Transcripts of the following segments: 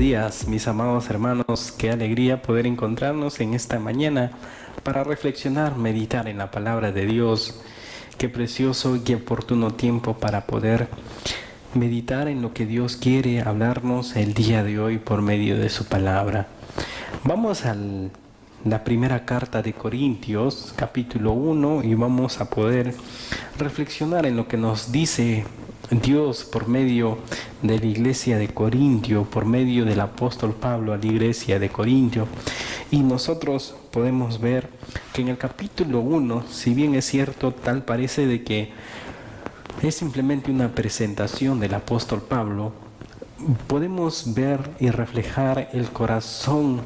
días, mis amados hermanos. Qué alegría poder encontrarnos en esta mañana para reflexionar, meditar en la palabra de Dios. Qué precioso y oportuno tiempo para poder meditar en lo que Dios quiere hablarnos el día de hoy por medio de su palabra. Vamos a la primera carta de Corintios, capítulo 1, y vamos a poder reflexionar en lo que nos dice Dios por medio de la iglesia de Corintio, por medio del apóstol Pablo a la iglesia de Corintio. Y nosotros podemos ver que en el capítulo 1, si bien es cierto, tal parece de que es simplemente una presentación del apóstol Pablo, podemos ver y reflejar el corazón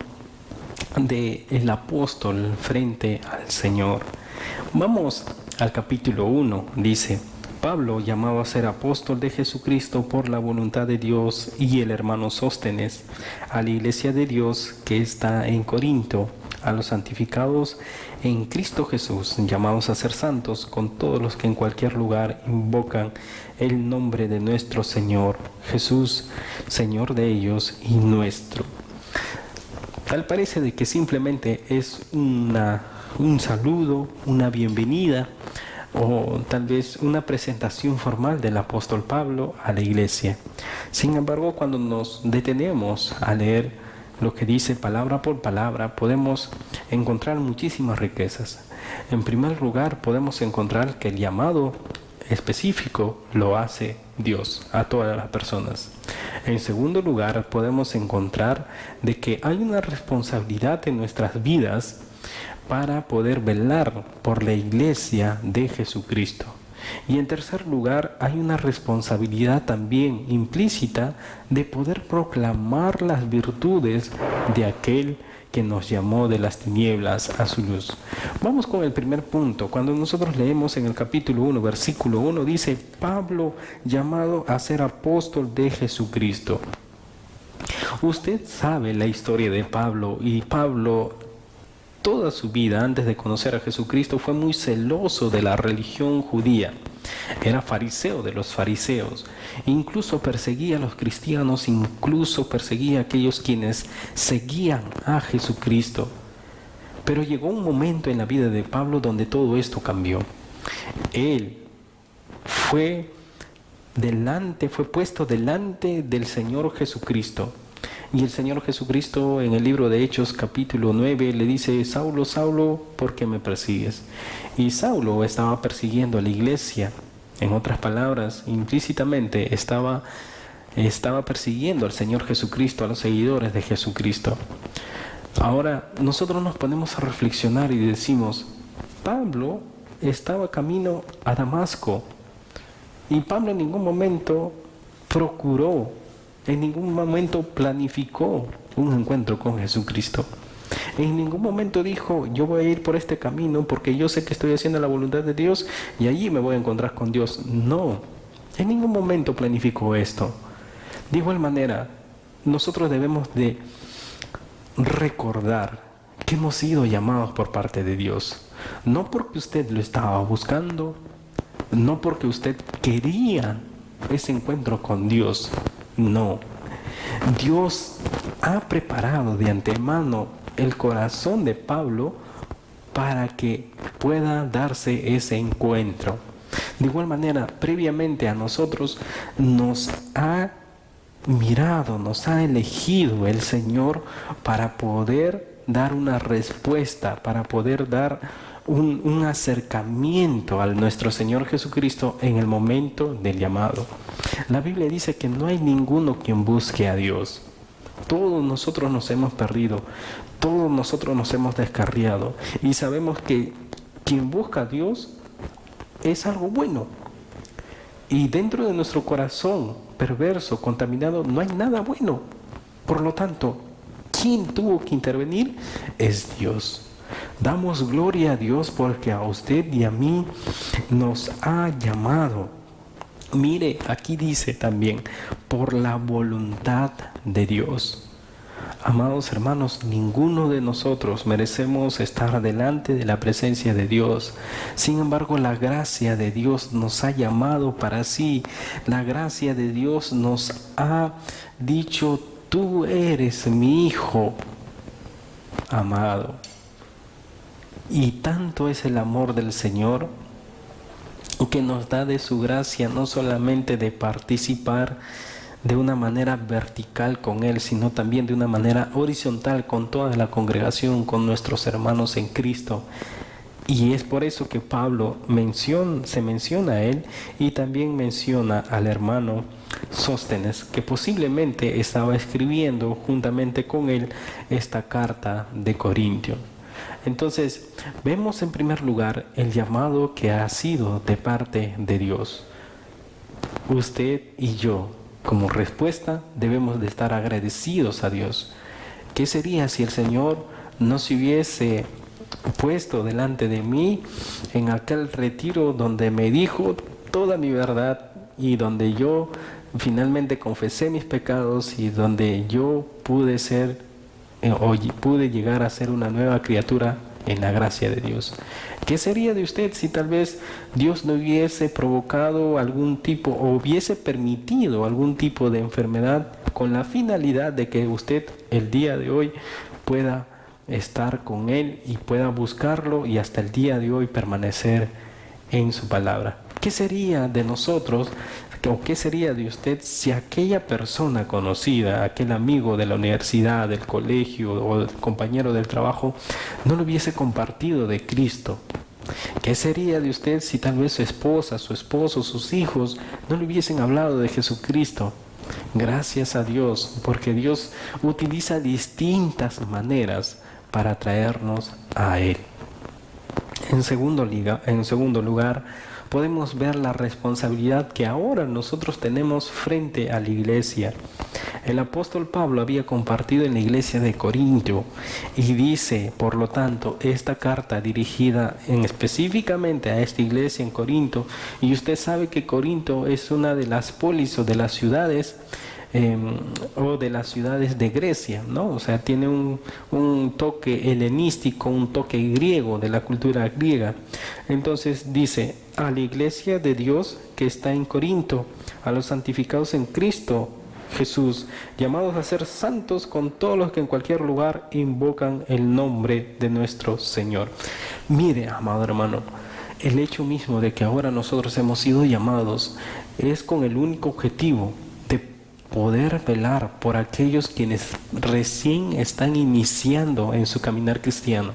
del apóstol frente al Señor. Vamos al capítulo 1, dice: Pablo, llamado a ser apóstol de Jesucristo por la voluntad de Dios, y el hermano Sóstenes, a la iglesia de Dios que está en Corinto, a los santificados en Cristo Jesús, llamados a ser santos, con todos los que en cualquier lugar invocan el nombre de nuestro Señor Jesús, Señor de ellos y nuestro. Tal parece de que simplemente es un saludo, una bienvenida, o tal vez una presentación formal del apóstol Pablo a la iglesia. Sin embargo, cuando nos detenemos a leer lo que dice palabra por palabra, podemos encontrar muchísimas riquezas. En primer lugar, podemos encontrar que el llamado específico lo hace Dios a todas las personas. En segundo lugar, podemos encontrar de que hay una responsabilidad en nuestras vidas para poder velar por la iglesia de Jesucristo. Y en tercer lugar, hay una responsabilidad también implícita de poder proclamar las virtudes de aquel que nos llamó de las tinieblas a su luz. Vamos con el primer punto. Cuando nosotros leemos en el capítulo 1, versículo 1, dice: Pablo, llamado a ser apóstol de Jesucristo. Usted sabe la historia de Pablo, y Pablo, toda su vida antes de conocer a Jesucristo, fue muy celoso de la religión judía. Era fariseo de los fariseos. Incluso perseguía a los cristianos, incluso perseguía a aquellos quienes seguían a Jesucristo. Pero llegó un momento en la vida de Pablo donde todo esto cambió. Él fue puesto delante del Señor Jesucristo. Y el Señor Jesucristo en el libro de Hechos capítulo 9 le dice: Saulo, Saulo, ¿por qué me persigues? Y Saulo estaba persiguiendo a la iglesia. En otras palabras, implícitamente estaba persiguiendo al Señor Jesucristo, a los seguidores de Jesucristo. Ahora nosotros nos ponemos a reflexionar y decimos: Pablo estaba camino a Damasco, y Pablo en ningún momento procuró, en ningún momento planificó un encuentro con Jesucristo. En ningún momento dijo: yo voy a ir por este camino porque yo sé que estoy haciendo la voluntad de Dios y allí me voy a encontrar con Dios. No, en ningún momento planificó esto. De igual manera, nosotros debemos de recordar que hemos sido llamados por parte de Dios. No porque usted lo estaba buscando, no porque usted quería ese encuentro con Dios. No, Dios ha preparado de antemano el corazón de Pablo para que pueda darse ese encuentro. De igual manera, previamente a nosotros nos ha mirado, nos ha elegido el Señor para poder dar una respuesta, para poder dar un acercamiento a nuestro Señor Jesucristo en el momento del llamado. La Biblia dice que no hay ninguno quien busque a Dios. Todos nosotros nos hemos perdido, todos nosotros nos hemos descarriado, y sabemos que quien busca a Dios es algo bueno. Y dentro de nuestro corazón perverso, contaminado, no hay nada bueno. Por lo tanto, quien tuvo que intervenir es Dios. Damos gloria a Dios porque a usted y a mí nos ha llamado. Mire, aquí dice también: por la voluntad de Dios. Amados hermanos, ninguno de nosotros merecemos estar delante de la presencia de Dios. Sin embargo, la gracia de Dios nos ha llamado para sí. La gracia de Dios nos ha dicho: tú eres mi hijo amado. Y tanto es el amor del Señor que nos da de su gracia no solamente de participar de una manera vertical con Él, sino también de una manera horizontal con toda la congregación, con nuestros hermanos en Cristo. Y es por eso que Pablo se menciona a él y también menciona al hermano Sóstenes, que posiblemente estaba escribiendo juntamente con él esta carta de Corintio. Entonces, vemos en primer lugar el llamado que ha sido de parte de Dios. Usted y yo, como respuesta, debemos de estar agradecidos a Dios. ¿Qué sería si el Señor no se hubiese puesto delante de mí en aquel retiro donde me dijo toda mi verdad y donde yo finalmente confesé mis pecados y donde yo pude pude llegar a ser una nueva criatura en la gracia de Dios? ¿Qué sería de usted si tal vez Dios no hubiese provocado algún tipo o hubiese permitido algún tipo de enfermedad con la finalidad de que usted el día de hoy pueda estar con Él y pueda buscarlo y hasta el día de hoy permanecer en su palabra? ¿Qué sería de nosotros o qué sería de usted si aquella persona conocida, aquel amigo de la universidad, del colegio o el compañero del trabajo no lo hubiese compartido de Cristo? ¿Qué sería de usted si tal vez su esposa, su esposo, sus hijos no le hubiesen hablado de Jesucristo? Gracias a Dios, porque Dios utiliza distintas maneras para traernos a Él. En segundo lugar, podemos ver la responsabilidad que ahora nosotros tenemos frente a la iglesia. El apóstol Pablo había compartido en la iglesia de Corinto y dice, por lo tanto, esta carta dirigida específicamente a esta iglesia en Corinto, y usted sabe que Corinto es una de las polis o de las ciudades o de las ciudades de Grecia, ¿no? O sea, tiene un toque helenístico, un toque griego, de la cultura griega. Entonces dice, a la iglesia de Dios que está en Corinto, a los santificados en Cristo Jesús, llamados a ser santos con todos los que en cualquier lugar invocan el nombre de nuestro Señor. Mire, amado hermano, el hecho mismo de que ahora nosotros hemos sido llamados es con el único objetivo poder velar por aquellos quienes recién están iniciando en su caminar cristiano,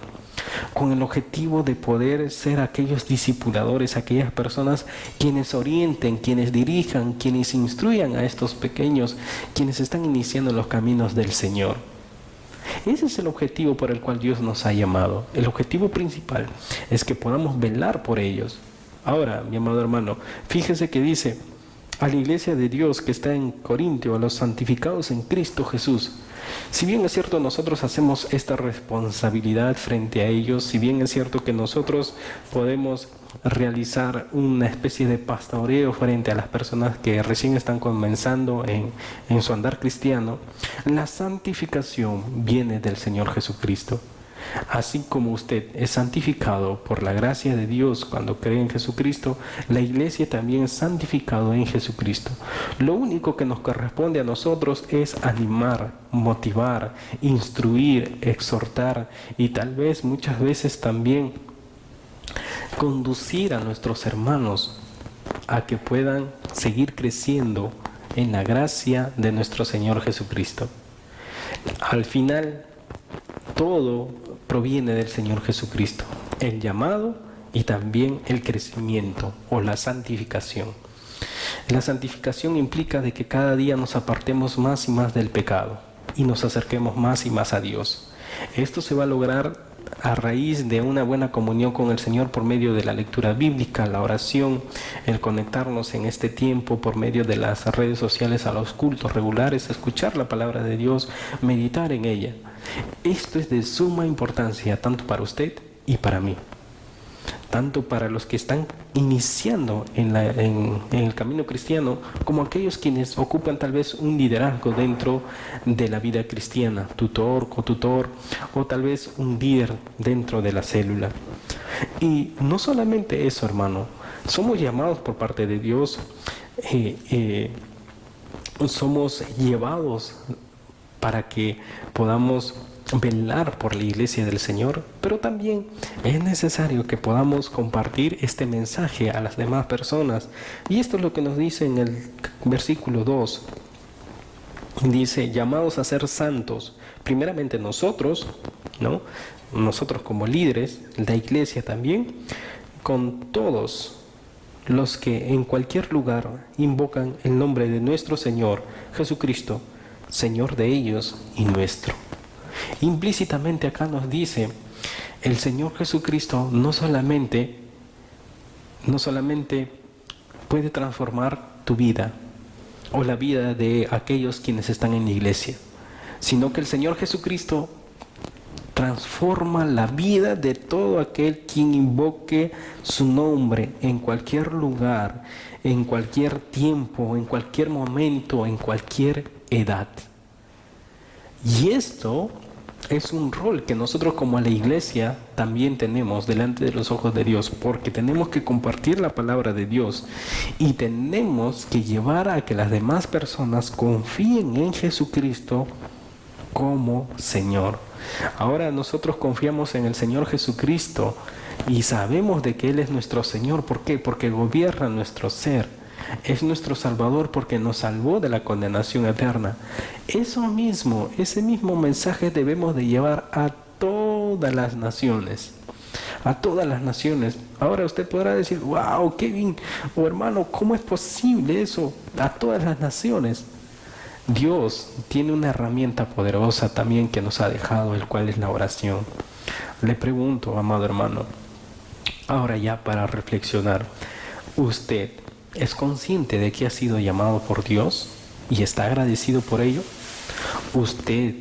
con el objetivo de poder ser aquellos discipuladores, aquellas personas quienes orienten, quienes dirijan, quienes instruyan a estos pequeños, quienes están iniciando los caminos del Señor. Ese es el objetivo por el cual Dios nos ha llamado. El objetivo principal es que podamos velar por ellos. Ahora, mi amado hermano, fíjese que dice, a la iglesia de Dios que está en Corintio, a los santificados en Cristo Jesús. Si bien es cierto nosotros hacemos esta responsabilidad frente a ellos, si bien es cierto que nosotros podemos realizar una especie de pastoreo frente a las personas que recién están comenzando en su andar cristiano, la santificación viene del Señor Jesucristo. Así como usted es santificado por la gracia de Dios cuando cree en Jesucristo, la iglesia también es santificado en Jesucristo. Lo único que nos corresponde a nosotros es animar, motivar, instruir, exhortar y tal vez muchas veces también conducir a nuestros hermanos a que puedan seguir creciendo en la gracia de nuestro Señor Jesucristo. Al final, todo proviene del Señor Jesucristo, el llamado y también el crecimiento o la santificación. La santificación implica de que cada día nos apartemos más y más del pecado y nos acerquemos más y más a Dios. Esto se va a lograr a raíz de una buena comunión con el Señor por medio de la lectura bíblica, la oración, el conectarnos en este tiempo por medio de las redes sociales a los cultos regulares, escuchar la palabra de Dios, meditar en ella. Esto es de suma importancia tanto para usted y para mí, tanto para los que están iniciando en el camino cristiano, como aquellos quienes ocupan tal vez un liderazgo dentro de la vida cristiana, tutor, cotutor, o tal vez un líder dentro de la célula. Y no solamente eso, hermano, somos llamados por parte de Dios, somos llevados para que podamos velar por la iglesia del Señor, pero también es necesario que podamos compartir este mensaje a las demás personas. Y esto es lo que nos dice en el versículo 2. Dice, llamados a ser santos, primeramente nosotros, ¿no? Nosotros como líderes, la iglesia también, con todos los que en cualquier lugar invocan el nombre de nuestro Señor Jesucristo, Señor de ellos y nuestro. Implícitamente acá nos dice, el Señor Jesucristo no solamente puede transformar tu vida o la vida de aquellos quienes están en la iglesia, sino que el Señor Jesucristo transforma la vida de todo aquel quien invoque su nombre en cualquier lugar, en cualquier tiempo, en cualquier momento, en cualquier edad. Y esto es un rol que nosotros como la iglesia también tenemos delante de los ojos de Dios, porque tenemos que compartir la palabra de Dios y tenemos que llevar a que las demás personas confíen en Jesucristo como Señor. Ahora nosotros confiamos en el Señor Jesucristo y sabemos de que Él es nuestro Señor. ¿Por qué? Porque gobierna nuestro ser. Es nuestro Salvador porque nos salvó de la condenación eterna. Ese mismo mensaje debemos de llevar a todas las naciones. A todas las naciones. Ahora usted podrá decir, wow, Kevin, o hermano, ¿cómo es posible eso? A todas las naciones. Dios tiene una herramienta poderosa también que nos ha dejado, el cual es la oración. Le pregunto, amado hermano, ahora ya para reflexionar, ¿usted es consciente de que ha sido llamado por Dios y está agradecido por ello? ¿Usted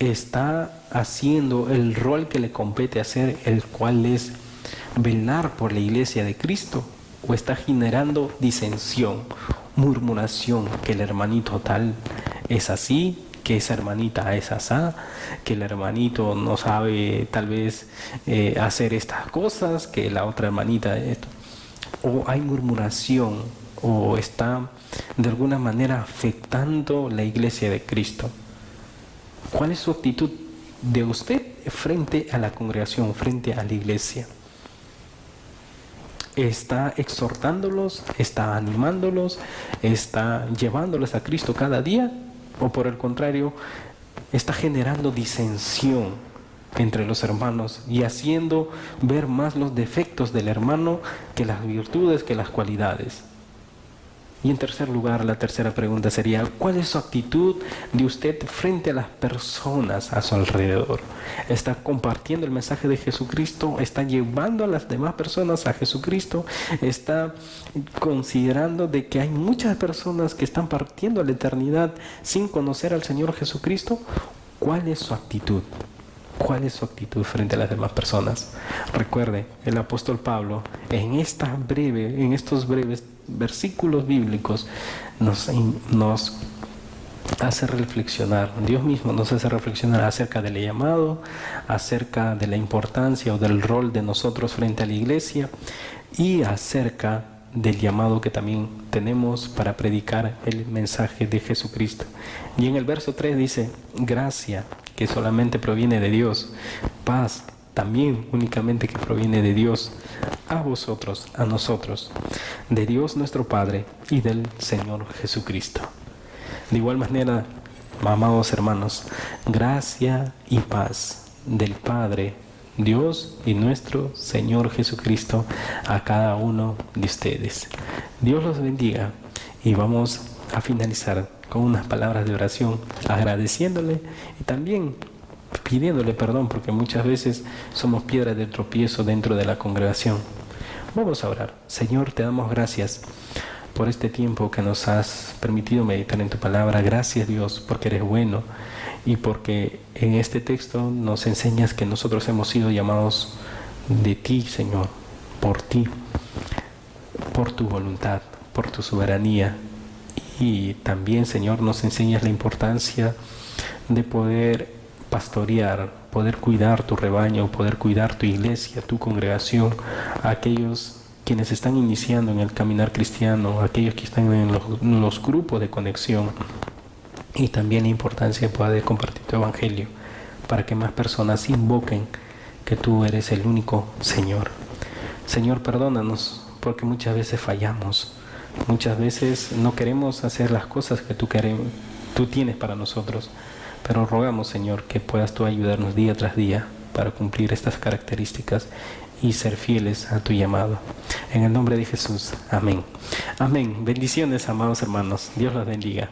está haciendo el rol que le compete hacer, el cual es velar por la iglesia de Cristo? ¿O está generando disensión, murmuración, que el hermanito tal es así, que esa hermanita es asá, que el hermanito no sabe tal vez hacer estas cosas, que la otra hermanita esto? ¿O hay murmuración o está de alguna manera afectando la iglesia de Cristo? ¿Cuál es su actitud de usted frente a la congregación, frente a la iglesia? ¿Está exhortándolos? ¿Está animándolos? ¿Está llevándolos a Cristo cada día? ¿O por el contrario, está generando disensión entre los hermanos y haciendo ver más los defectos del hermano que las virtudes, que las cualidades? Y en tercer lugar, la tercera pregunta sería, ¿cuál es su actitud de usted frente a las personas a su alrededor? ¿Está compartiendo el mensaje de Jesucristo? ¿Está llevando a las demás personas a Jesucristo? ¿Está considerando de que hay muchas personas que están partiendo a la eternidad sin conocer al Señor Jesucristo? ¿Cuál es su actitud? ¿Cuál es su actitud frente a las demás personas? Recuerde, el apóstol Pablo, en estos breves versículos bíblicos, nos hace reflexionar. Dios mismo nos hace reflexionar acerca del llamado, acerca de la importancia o del rol de nosotros frente a la iglesia y acerca del llamado que también tenemos para predicar el mensaje de Jesucristo. Y en el verso 3 dice, gracia que solamente proviene de Dios, paz también únicamente que proviene de Dios, a vosotros, a nosotros, de Dios nuestro Padre y del Señor Jesucristo. De igual manera, amados hermanos, gracia y paz del Padre, Dios y nuestro Señor Jesucristo a cada uno de ustedes. Dios los bendiga y vamos a finalizar con unas palabras de oración, agradeciéndole y también pidiéndole perdón porque muchas veces somos piedras de tropiezo dentro de la congregación. Vamos a orar. Señor, te damos gracias por este tiempo que nos has permitido meditar en tu palabra. Gracias, Dios, porque eres bueno y porque en este texto nos enseñas que nosotros hemos sido llamados de ti, Señor, por ti, por tu voluntad, por tu soberanía. Y también, Señor, nos enseñas la importancia de poder pastorear, poder cuidar tu rebaño, poder cuidar tu iglesia, tu congregación, a aquellos quienes están iniciando en el caminar cristiano, aquellos que están en los grupos de conexión. y también la importancia de poder compartir tu evangelio para que más personas invoquen que tú eres el único Señor. Señor, perdónanos porque muchas veces fallamos, muchas veces no queremos hacer las cosas que tú tienes para nosotros, pero rogamos, Señor, que puedas tú ayudarnos día tras día para cumplir estas características y ser fieles a tu llamado. En el nombre de Jesús, amén. Amén. Bendiciones, amados hermanos. Dios los bendiga.